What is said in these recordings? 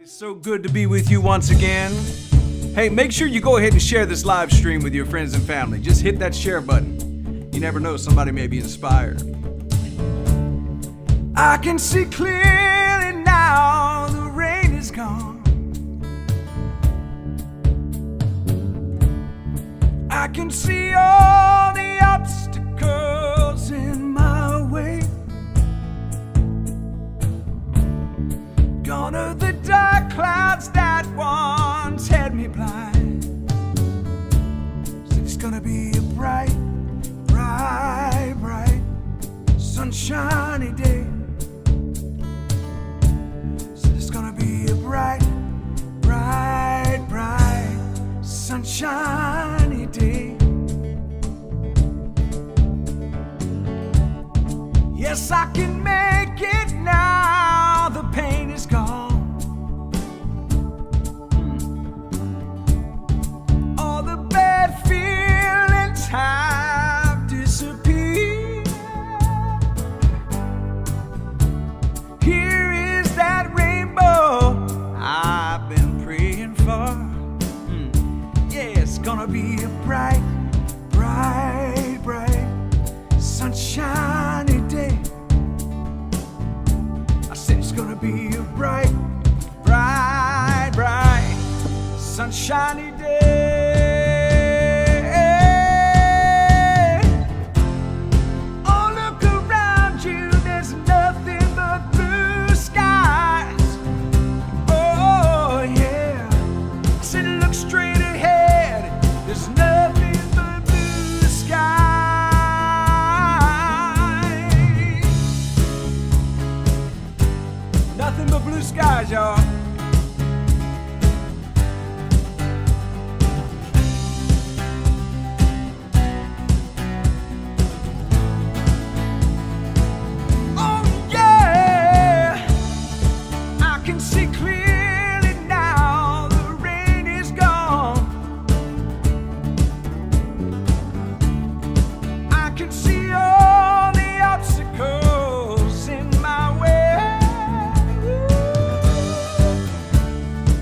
It's so good to be with you once again. Hey, make sure you go ahead and share this live stream with your friends and family. Just hit that share button. You never know, somebody may be inspired. I can see clearly now, the rain is gone. I can see all the obstacles in my way. Gone are the dark clouds that once had me blind. Said it's gonna be a bright, bright, bright, sunshiny day. Said it's gonna be a bright, bright, bright, sunshiny day. Yes, I can make it now, the pain is gone. All the bad feelings have disappeared. Here is that rainbow I've been praying for. Yeah, it's gonna be a bright, bright, bright, sunshiny day. I said it's gonna be a bright, bright, bright, sunshiny day. Oh, look around you, there's nothing but blue skies. Oh, yeah. I said look straight ahead, there's nothing but blue skies. Nothing but blue skies, y'all. Oh yeah, I can see clearly now, the rain is gone. I can see all the obstacles in my way.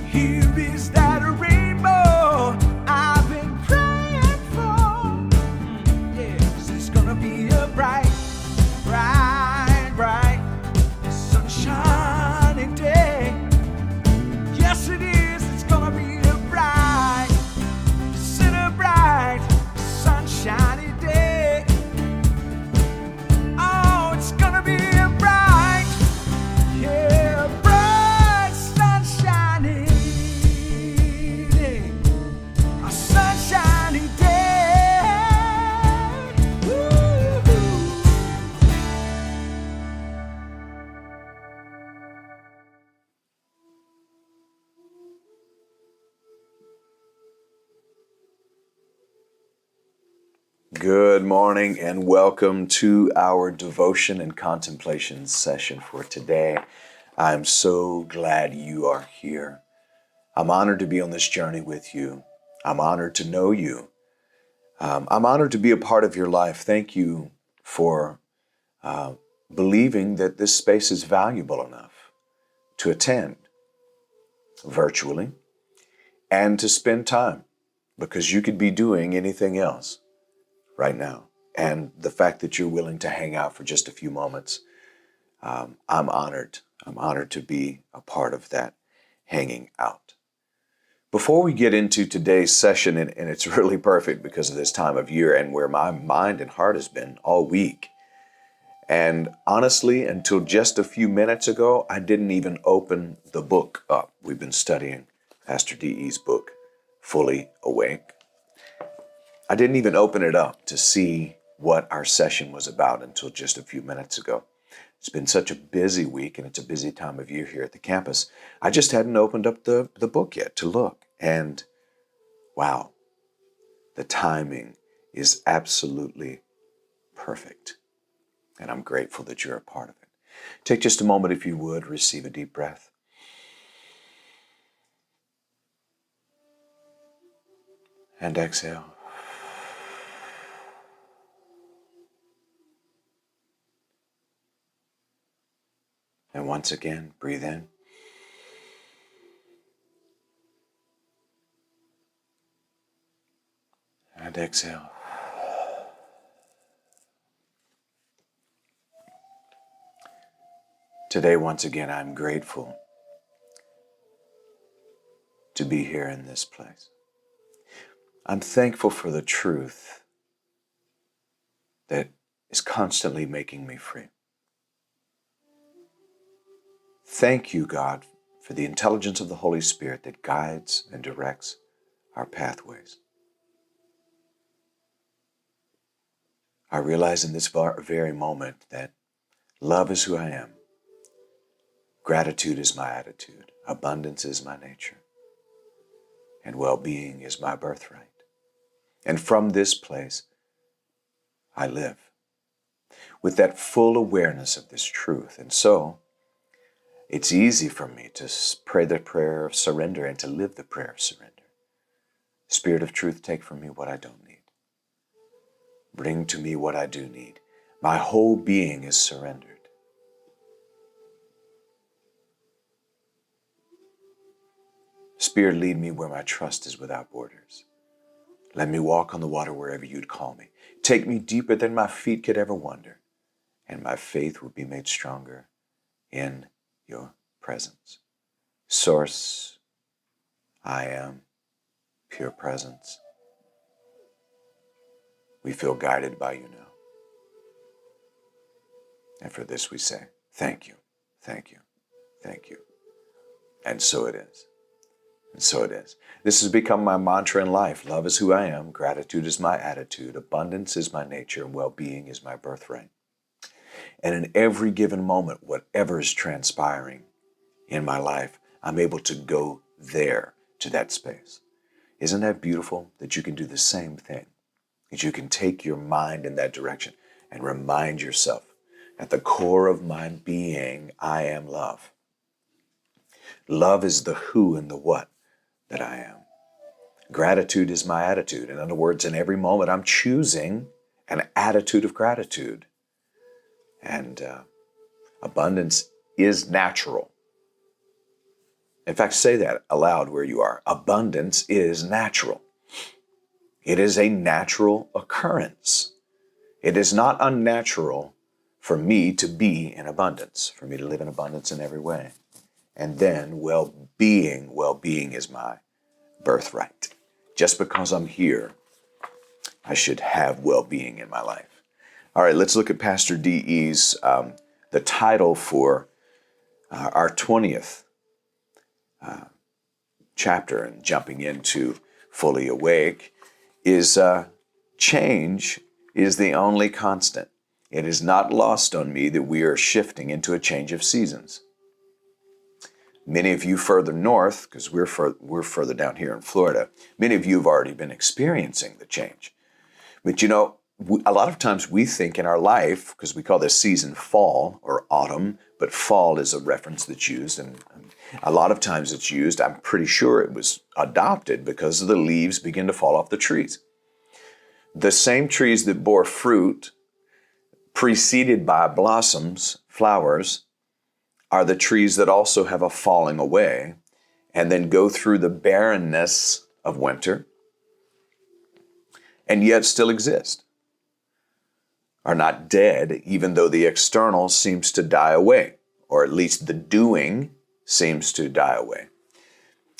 Here is that rainbow I've been praying for. Yes, it's gonna be a bright, bright, bright, sunshiny day. Yes, it is. It's gonna be a bright, bright, sunshiny day. Oh, it's gonna be a bright, yeah, bright, sunshiny day. A sunshiny day. Woo-hoo. Good morning and welcome to our devotion and contemplation session for today. I'm so glad you are here. I'm honored to be on this journey with you. I'm honored to know you. I'm honored to be a part of your life. Thank you for believing that this space is valuable enough to attend virtually and to spend time, because you could be doing anything else right now. And the fact that you're willing to hang out for just a few moments, I'm honored. I'm honored to be a part of that hanging out. Before we get into today's session, and it's really perfect because of this time of year and where my mind and heart has been all week. And honestly, until just a few minutes ago, I didn't even open the book up. We've been studying Pastor D.E.'s book, Fully Awake. I didn't even open it up to see what our session was about until just a few minutes ago. It's been such a busy week, and it's a busy time of year here at the campus. I just hadn't opened up the book yet to look. And wow, the timing is absolutely perfect. And I'm grateful that you're a part of it. Take just a moment, if you would, receive a deep breath. And exhale. And once again, breathe in. And exhale. Today, once again, I'm grateful to be here in this place. I'm thankful for the truth that is constantly making me free. Thank you, God, for the intelligence of the Holy Spirit that guides and directs our pathways. I realize in this very moment that love is who I am, gratitude is my attitude, abundance is my nature, and well-being is my birthright. And from this place, I live with that full awareness of this truth. And so, it's easy for me to pray the prayer of surrender and to live the prayer of surrender. Spirit of truth, take from me what I don't need. Bring to me what I do need. My whole being is surrendered. Spirit, lead me where my trust is without borders. Let me walk on the water wherever you'd call me. Take me deeper than my feet could ever wander, and my faith will be made stronger in your presence. Source, I am, pure presence. We feel guided by you now. And for this we say, thank you, thank you, thank you. And so it is. And so it is. This has become my mantra in life. Love is who I am, gratitude is my attitude, abundance is my nature, and well-being is my birthright. And in every given moment, whatever is transpiring in my life, I'm able to go there to that space. Isn't that beautiful that you can do the same thing? That you can take your mind in that direction and remind yourself, at the core of my being, I am love. Love is the who and the what that I am. Gratitude is my attitude. In other words, in every moment, I'm choosing an attitude of gratitude. And abundance is natural. In fact, say that aloud where you are. Abundance is natural. It is a natural occurrence. It is not unnatural for me to be in abundance, for me to live in abundance in every way. And then well-being is my birthright. Just because I'm here, I should have well-being in my life. All right, let's look at Pastor D.E.'s, the title for our 20th chapter, and jumping into Fully Awake, is change is the only constant. It is not lost on me that we are shifting into a change of seasons. Many of you further north, because we're further down here in Florida, many of you have already been experiencing the change. But you know, a lot of times we think in our life, because we call this season fall or autumn, but fall is a reference that's used, and a lot of times it's used, I'm pretty sure it was adopted because the leaves begin to fall off the trees. The same trees that bore fruit preceded by blossoms, flowers, are the trees that also have a falling away and then go through the barrenness of winter and yet still exist, are not dead, even though the external seems to die away, or at least the doing seems to die away.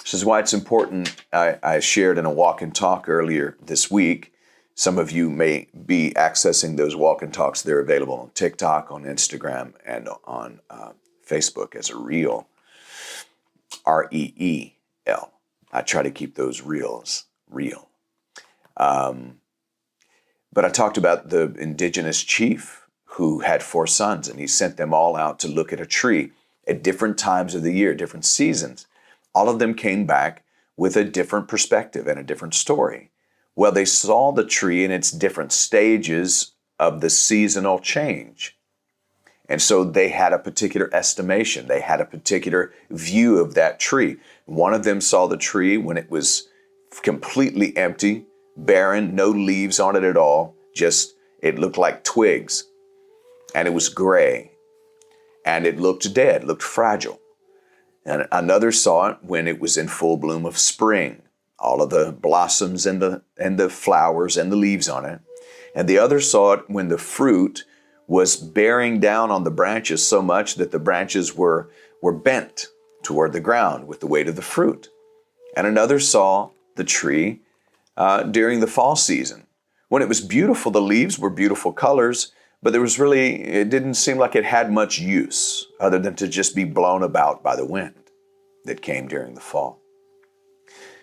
This is why it's important. I shared in a walk and talk earlier this week. Some of you may be accessing those walk and talks. They're available on TikTok, on Instagram, and on Facebook as a reel. REEL. I try to keep those reels real. But I talked about the indigenous chief who had 4 sons, and he sent them all out to look at a tree at different times of the year, different seasons. All of them came back with a different perspective and a different story. Well, they saw the tree in its different stages of the seasonal change. And so they had a particular estimation. They had a particular view of that tree. One of them saw the tree when it was completely empty, barren, no leaves on it at all. Just, it looked like twigs. And it was gray. And it looked dead, looked fragile. And another saw it when it was in full bloom of spring. all of the blossoms and the flowers and the leaves on it. And the other saw it when the fruit was bearing down on the branches so much that the branches were bent toward the ground with the weight of the fruit. And another saw the tree during the fall season. When it was beautiful, the leaves were beautiful colors, but it didn't seem like it had much use other than to just be blown about by the wind that came during the fall.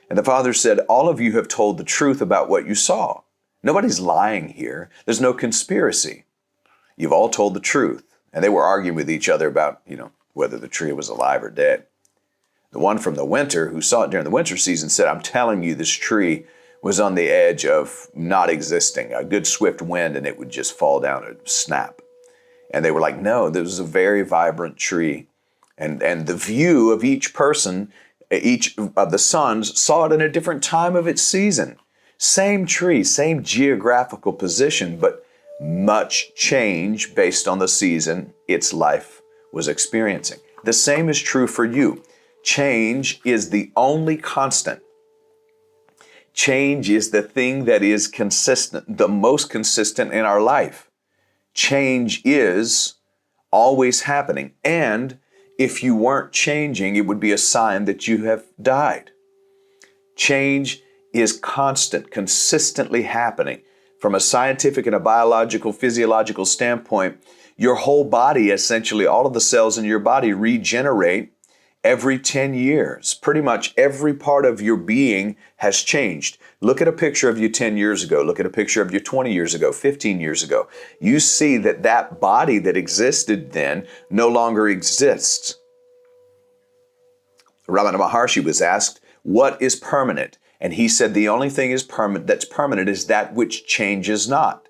And the Father said, all of you have told the truth about what you saw. Nobody's lying here. There's no conspiracy. You've all told the truth. And they were arguing with each other about, whether the tree was alive or dead. The one from the winter who saw it during the winter season said, I'm telling you, this tree was on the edge of not existing. A good swift wind and it would just fall down and snap. And they were like, no, this was a very vibrant tree. And the view of each person, each of the sons, saw it in a different time of its season. Same tree, same geographical position, but much change based on the season its life was experiencing. The same is true for you. Change is the only constant. Change is the thing that is consistent, the most consistent in our life. Change is always happening. And if you weren't changing, it would be a sign that you have died. Change is constant, consistently happening. From a scientific and a biological, physiological standpoint, your whole body, essentially all of the cells in your body, regenerate every 10 years. Pretty much every part of your being has changed. Look at a picture of you 10 years ago. Look at a picture of you 20 years ago, 15 years ago. You see that body that existed then no longer exists. Ramana Maharshi was asked, what is permanent? And he said the only thing that's permanent is that which changes not.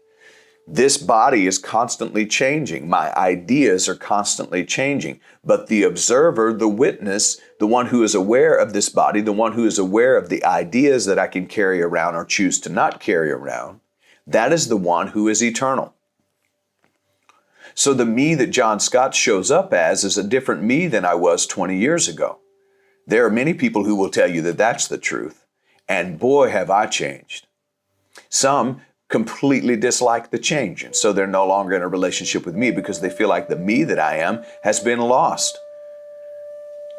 This body is constantly changing. My ideas are constantly changing. But the observer, the witness, the one who is aware of this body, the one who is aware of the ideas that I can carry around or choose to not carry around, that is the one who is eternal. So the me that John Scott shows up as is a different me than I was 20 years ago. There are many people who will tell you that that's the truth. And boy, have I changed. Some completely dislike the change, and so they're no longer in a relationship with me because they feel like the me that I am has been lost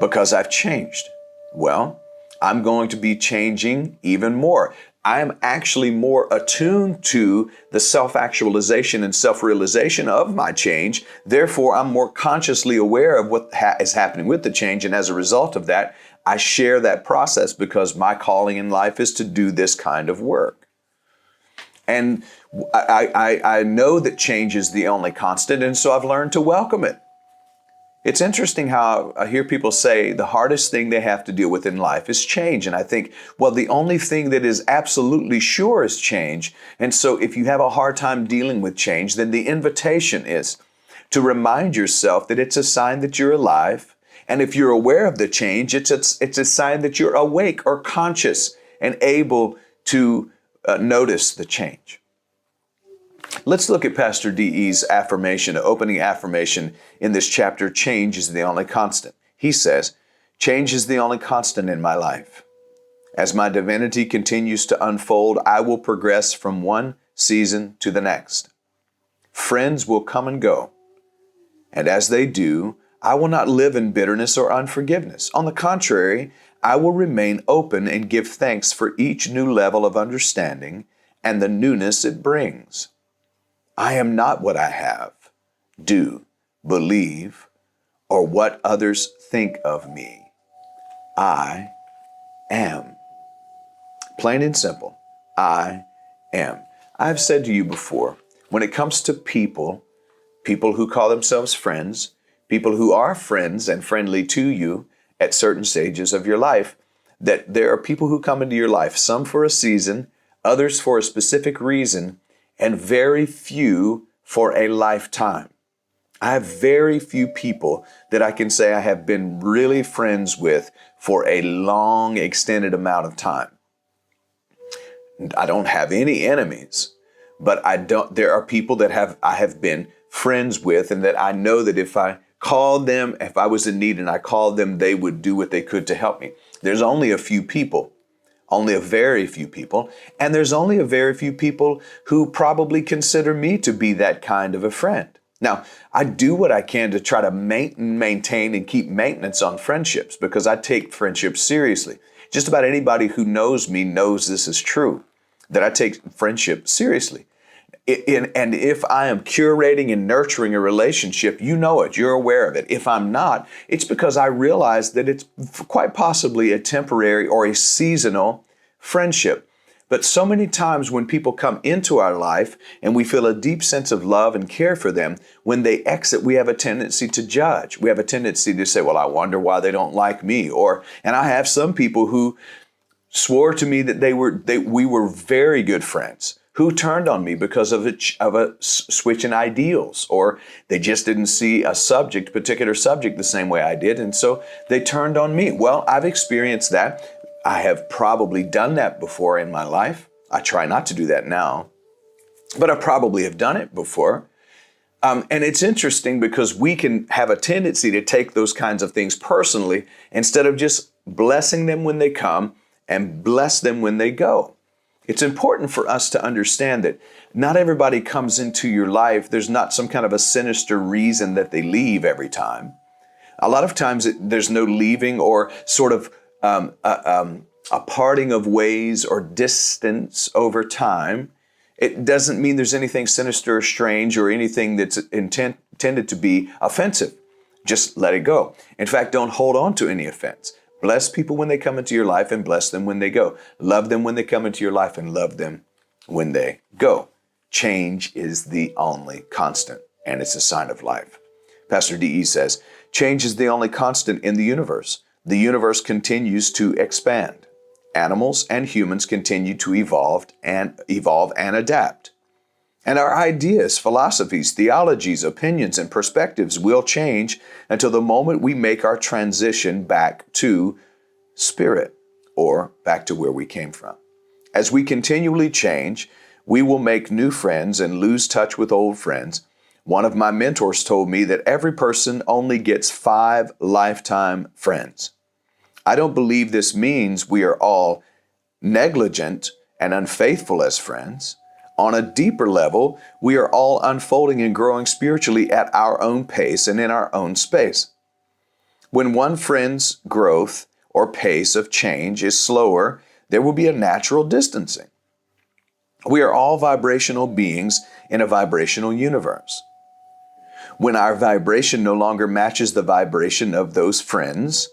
because I've changed. Well, I'm going to be changing even more. I'm actually more attuned to the self-actualization and self-realization of my change. Therefore, I'm more consciously aware of what is happening with the change, and as a result of that, I share that process because my calling in life is to do this kind of work. And I know that change is the only constant, and so I've learned to welcome it. It's interesting how I hear people say the hardest thing they have to deal with in life is change. And I think, well, the only thing that is absolutely sure is change. And so if you have a hard time dealing with change, then the invitation is to remind yourself that it's a sign that you're alive. And if you're aware of the change, it's a sign that you're awake or conscious and able to notice the change. Let's look at Pastor D.E.'s affirmation, opening affirmation in this chapter, change is the only constant. He says, change is the only constant in my life. As my divinity continues to unfold, I will progress from one season to the next. Friends will come and go. And as they do, I will not live in bitterness or unforgiveness. On the contrary, I will remain open and give thanks for each new level of understanding and the newness it brings. I am not what I have, do, believe, or what others think of me. I am. Plain and simple, I am. I've said to you before, when it comes to people who call themselves friends, people who are friends and friendly to you at certain stages of your life, that there are people who come into your life, some for a season, others for a specific reason, and very few for a lifetime. I have very few people that I can say I have been really friends with for a long, extended amount of time. I don't have any enemies, but there are people that I have been friends with, and that I know that if I called them, if I was in need and I called them, they would do what they could to help me. There's only a few people only a very few people, and there's only a very few people who probably consider me to be that kind of a friend. Now, I do what I can to try to maintain and keep maintenance on friendships because I take friendships seriously. Just about anybody who knows me knows this is true, that I take friendship seriously. And if I am curating and nurturing a relationship, you know it, you're aware of it. If I'm not, it's because I realize that it's quite possibly a temporary or a seasonal friendship. But so many times when people come into our life and we feel a deep sense of love and care for them, when they exit, we have a tendency to judge. We have a tendency to say, well, I wonder why they don't like me. And I have some people who swore to me that we were very good friends, who turned on me because of a switch in ideals, or they just didn't see a particular subject the same way I did, and so they turned on me. Well, I've experienced that. I have probably done that before in my life. I try not to do that now, but I probably have done it before. And it's interesting because we can have a tendency to take those kinds of things personally instead of just blessing them when they come and bless them when they go. It's important for us to understand that not everybody comes into your life. There's not some kind of a sinister reason that they leave every time. A lot of times there's no leaving or sort of a parting of ways or distance over time. It doesn't mean there's anything sinister or strange or anything that's intended to be offensive. Just let it go. In fact, don't hold on to any offense. Bless people when they come into your life and bless them when they go. Love them when they come into your life and love them when they go. Change is the only constant, and it's a sign of life. Pastor D.E. says, change is the only constant in the universe. The universe continues to expand. Animals and humans continue to evolve and adapt. And our ideas, philosophies, theologies, opinions, and perspectives will change until the moment we make our transition back to spirit, or back to where we came from. As we continually change, we will make new friends and lose touch with old friends. One of my mentors told me that every person only gets 5 lifetime friends. I don't believe this means we are all negligent and unfaithful as friends. On a deeper level, we are all unfolding and growing spiritually at our own pace and in our own space. When one friend's growth or pace of change is slower, there will be a natural distancing. We are all vibrational beings in a vibrational universe. When our vibration no longer matches the vibration of those friends,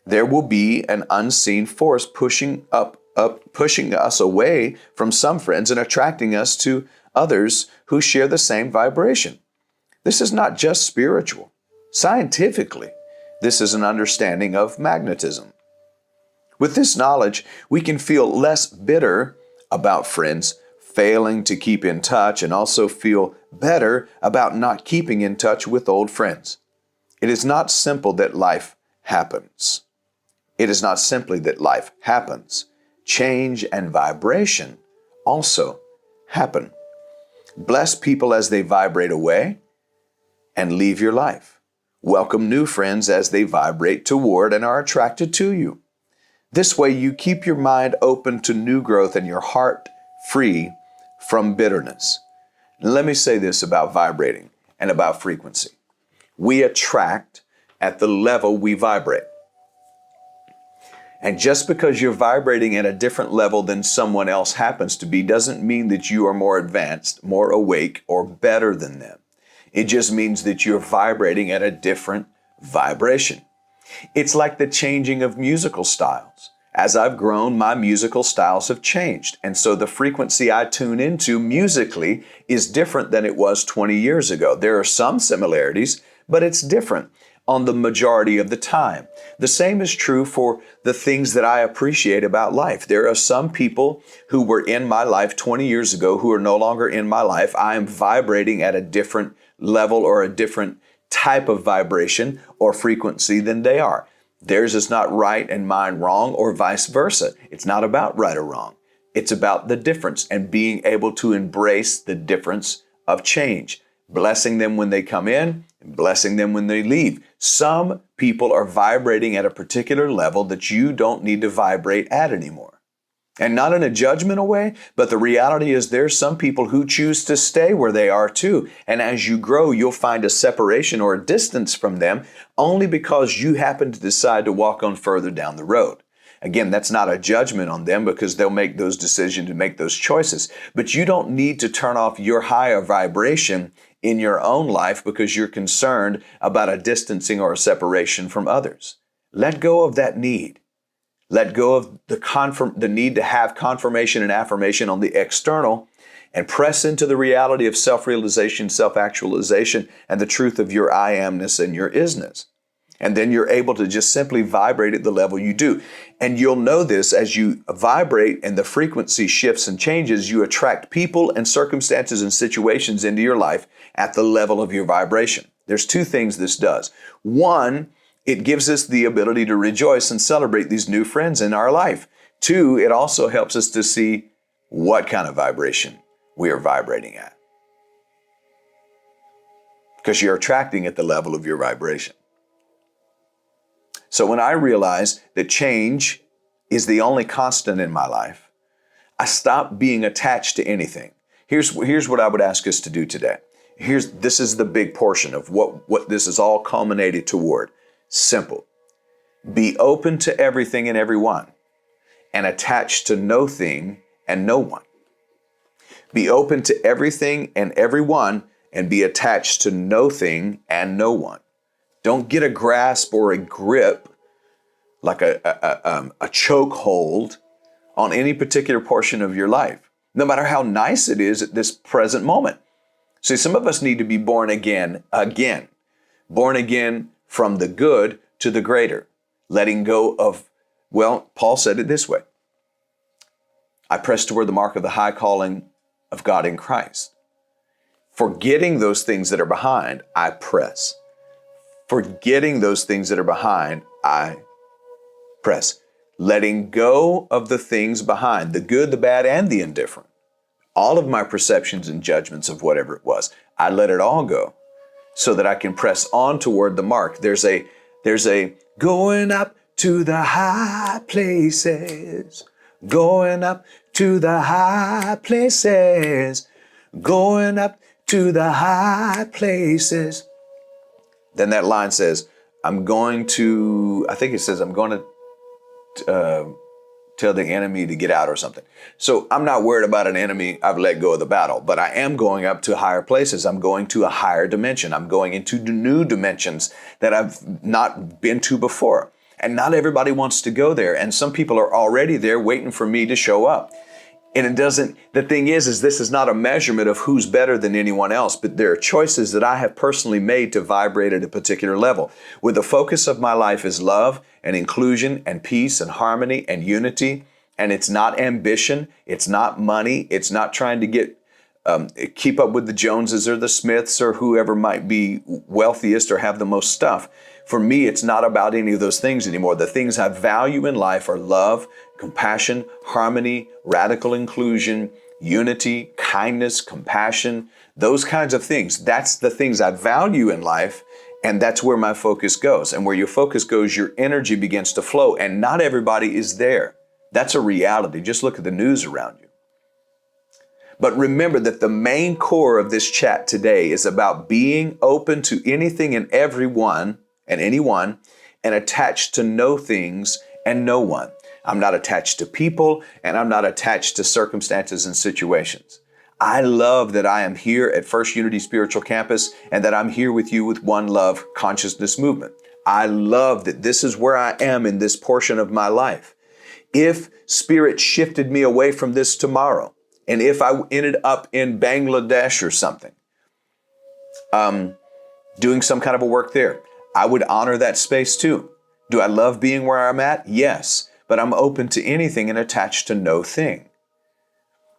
there will be an unseen force pushing us away from some friends and attracting us to others who share the same vibration. This is not just spiritual. Scientifically, this is an understanding of magnetism. With this knowledge, we can feel less bitter about friends failing to keep in touch and also feel better about not keeping in touch with old friends. It is not simple that life happens. It is not simply that life happens. Change and vibration also happen. Bless people as they vibrate away and leave your life. Welcome new friends as they vibrate toward and are attracted to you. This way you keep your mind open to new growth and your heart free from bitterness. And let me say this about vibrating and about frequency. We attract at the level we vibrate. And just because you're vibrating at a different level than someone else happens to be doesn't mean that you are more advanced, more awake, or better than them. It just means that you're vibrating at a different vibration. It's like the changing of musical styles. As I've grown, my musical styles have changed. And so the frequency I tune into musically is different than it was 20 years ago. There are some similarities, but it's different on the majority of the time. The same is true for the things that I appreciate about life. There are some people who were in my life 20 years ago who are no longer in my life. I am vibrating at a different level or a different type of vibration or frequency than they are. Theirs is not right and mine wrong, or vice versa. It's not about right or wrong. It's about the difference and being able to embrace the difference of change, blessing them when they come in and blessing them when they leave. Some people are vibrating at a particular level that you don't need to vibrate at anymore. And not in a judgmental way, but the reality is there's some people who choose to stay where they are too. And as you grow, you'll find a separation or a distance from them only because you happen to decide to walk on further down the road. Again, that's not a judgment on them because they'll make those decisions and make those choices. But you don't need to turn off your higher vibration in your own life because you're concerned about a distancing or a separation from others. Let go of that need. Let go of the need to have confirmation and affirmation on the external and press into the reality of self-realization, self-actualization, and the truth of your I amness and your isness. And then you're able to just simply vibrate at the level you do. And you'll know this as you vibrate and the frequency shifts and changes, you attract people and circumstances and situations into your life at the level of your vibration. There's two things this does. One, it gives us the ability to rejoice and celebrate these new friends in our life. Two, it also helps us to see what kind of vibration we are vibrating at. Because you're attracting at the level of your vibration. So when I realize that change is the only constant in my life, I stop being attached to anything. Here's what I would ask us to do today. This is the big portion of what this is all culminated toward. Simple. Be open to everything and everyone and attached to no thing and no one. Be open to everything and everyone and be attached to no thing and no one. Don't get a grasp or a grip like a chokehold on any particular portion of your life, no matter how nice it is at this present moment. See, some of us need to be born again. Born again from the good to the greater, letting go of, well, Paul said it this way. I press toward the mark of the high calling of God in Christ. Forgetting those things that are behind, I press. Forgetting those things that are behind, I press. Letting go of the things behind, the good, the bad, and the indifferent. All of my perceptions and judgments of whatever it was, I let it all go so that I can press on toward the mark. There's a going up to the high places, going up to the high places, going up to the high places. Then that line says, I'm going to tell the enemy to get out or something. So I'm not worried about an enemy. I've let go of the battle, but I am going up to higher places. I'm going to a higher dimension. I'm going into new dimensions that I've not been to before. And not everybody wants to go there. And some people are already there waiting for me to show up. And the thing is this is not a measurement of who's better than anyone else, but there are choices that I have personally made to vibrate at a particular level. Where the focus of my life is love and inclusion and peace and harmony and unity. And it's not ambition. It's not money. It's not trying to keep up with the Joneses or the Smiths or whoever might be wealthiest or have the most stuff. For me, it's not about any of those things anymore. The things I value in life are love, compassion, harmony, radical inclusion, unity, kindness, compassion, those kinds of things. That's the things I value in life, and that's where my focus goes. And where your focus goes, your energy begins to flow, and not everybody is there. That's a reality. Just look at the news around you. But remember that the main core of this chat today is about being open to anything and everyone and anyone and attached to no things and no one. I'm not attached to people and I'm not attached to circumstances and situations. I love that I am here at First Unity Spiritual Campus and that I'm here with you with One Love Consciousness Movement. I love that this is where I am in this portion of my life. If Spirit shifted me away from this tomorrow, and if I ended up in Bangladesh or something, doing some kind of a work there, I would honor that space too. Do I love being where I'm at? Yes, but I'm open to anything and attached to no thing.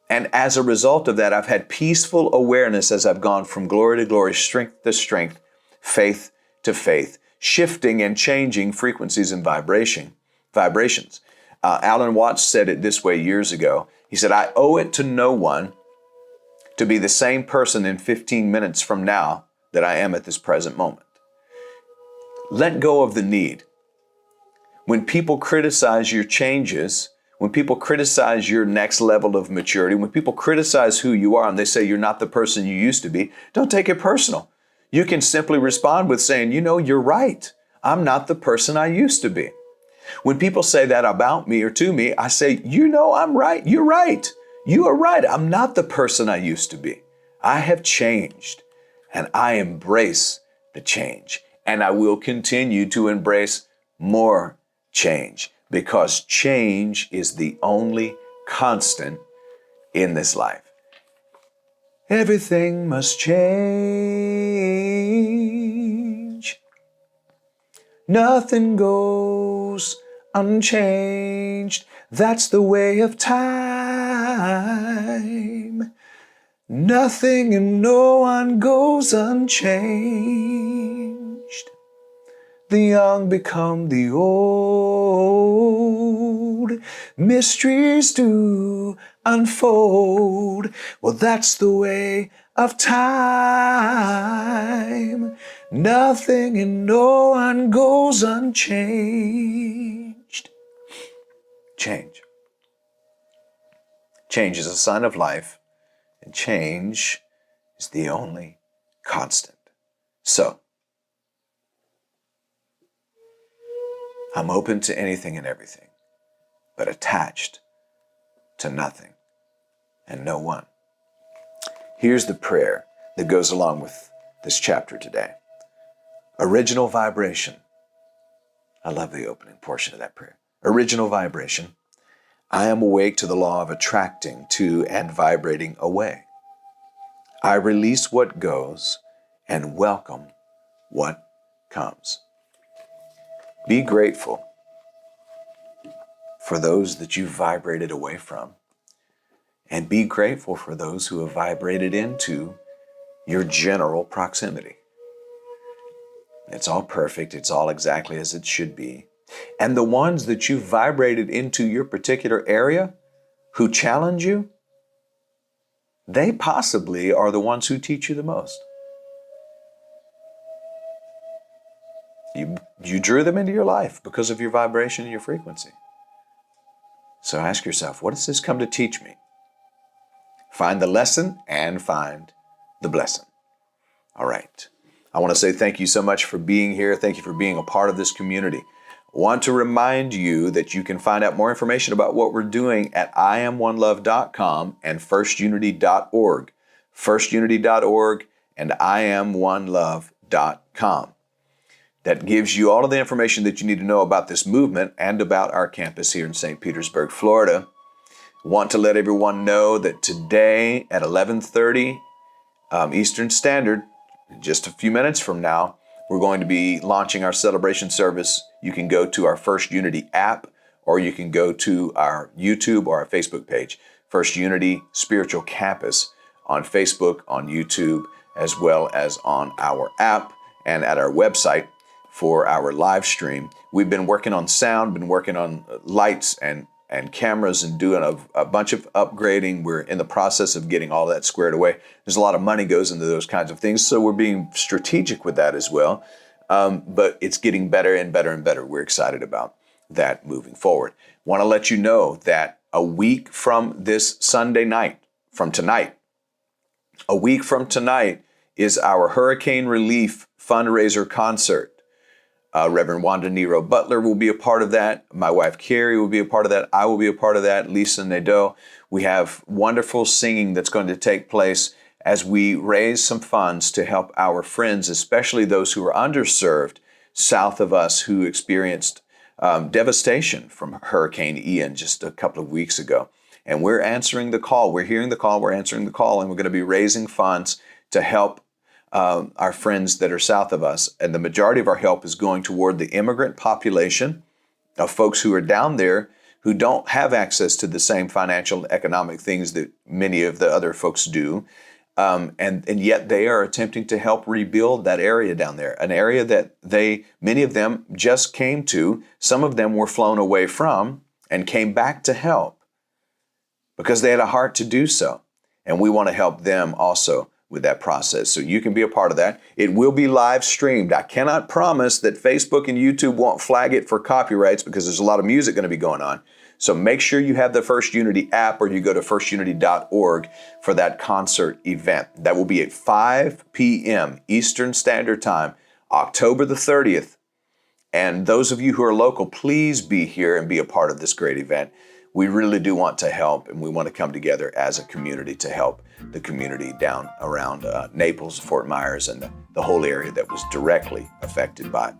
And as a result of that, I've had peaceful awareness as I've gone from glory to glory, strength to strength, faith to faith, shifting and changing frequencies and vibrations. Alan Watts said it this way years ago. He said, I owe it to no one to be the same person in 15 minutes from now that I am at this present moment. Let go of the need. When people criticize your changes, when people criticize your next level of maturity, when people criticize who you are and they say you're not the person you used to be, don't take it personal. You can simply respond with saying, you're right. I'm not the person I used to be. When people say that about me or to me, I say, I'm right. You're right. You are right. I'm not the person I used to be. I have changed and I embrace the change. And I will continue to embrace more change because change is the only constant in this life. Everything must change. Nothing goes unchanged. That's the way of time. Nothing and no one goes unchanged. The young become the old. Mysteries do unfold. Well, that's the way of time. Nothing and no one goes unchanged. Change. Change is a sign of life, and change is the only constant. So, I'm open to anything and everything, but attached to nothing and no one. Here's the prayer that goes along with this chapter today. Original vibration. I love the opening portion of that prayer. Original vibration. I am awake to the law of attracting to and vibrating away. I release what goes and welcome what comes. Be grateful for those that you vibrated away from, and be grateful for those who have vibrated into your general proximity. It's all perfect. It's all exactly as it should be. And the ones that you vibrated into your particular area who challenge you, they possibly are the ones who teach you the most. You drew them into your life because of your vibration and your frequency. So ask yourself, what does this come to teach me? Find the lesson and find the blessing. All right. I want to say thank you so much for being here. Thank you for being a part of this community. I want to remind you that you can find out more information about what we're doing at iamonelove.com and firstunity.org. firstunity.org and iamonelove.com. That gives you all of the information that you need to know about this movement and about our campus here in St. Petersburg, Florida. Want to let everyone know that today at 11:30 Eastern Standard, just a few minutes from now, we're going to be launching our celebration service. You can go to our First Unity app, or you can go to our YouTube or our Facebook page, First Unity Spiritual Campus on Facebook, on YouTube, as well as on our app and at our website for our live stream. We've been working on sound, been working on lights and cameras and doing a bunch of upgrading. We're in the process of getting all that squared away. There's a lot of money goes into those kinds of things, so we're being strategic with that as well. But it's getting better and better and better. We're excited about that moving forward. Want to let you know that a week from this Sunday night, from tonight, a week from tonight is our Hurricane Relief Fundraiser Concert. Reverend Wanda Nero Butler will be a part of that. My wife Carrie will be a part of that. I will be a part of that. Lisa Nadeau. We have wonderful singing that's going to take place as we raise some funds to help our friends, especially those who are underserved south of us who experienced devastation from Hurricane Ian just a couple of weeks ago. And we're answering the call. We're hearing the call. We're answering the call. And we're going to be raising funds to help our friends that are south of us. And the majority of our help is going toward the immigrant population of folks who are down there who don't have access to the same financial and economic things that many of the other folks do. And yet they are attempting to help rebuild that area down there, an area that many of them just came to. Some of them were flown away from and came back to help because they had a heart to do so. And we want to help them also with that process. So you can be a part of that. It will be live streamed. I cannot promise that Facebook and YouTube won't flag it for copyrights because there's a lot of music going to be going on. So make sure you have the First Unity app or you go to firstunity.org for that concert event. That will be at 5 p.m. Eastern Standard Time, October the 30th. And those of you who are local, please be here and be a part of this great event. We really do want to help, and we want to come together as a community to help the community down around Naples, Fort Myers, and the whole area that was directly affected by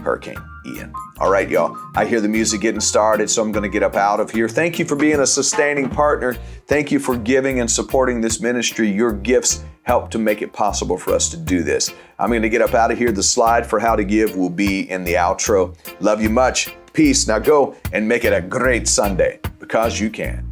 Hurricane Ian. All right, y'all. I hear the music getting started, so I'm going to get up out of here. Thank you for being a sustaining partner. Thank you for giving and supporting this ministry. Your gifts help to make it possible for us to do this. I'm going to get up out of here. The slide for how to give will be in the outro. Love you much. Peace. Now go and make it a great Sunday, because you can.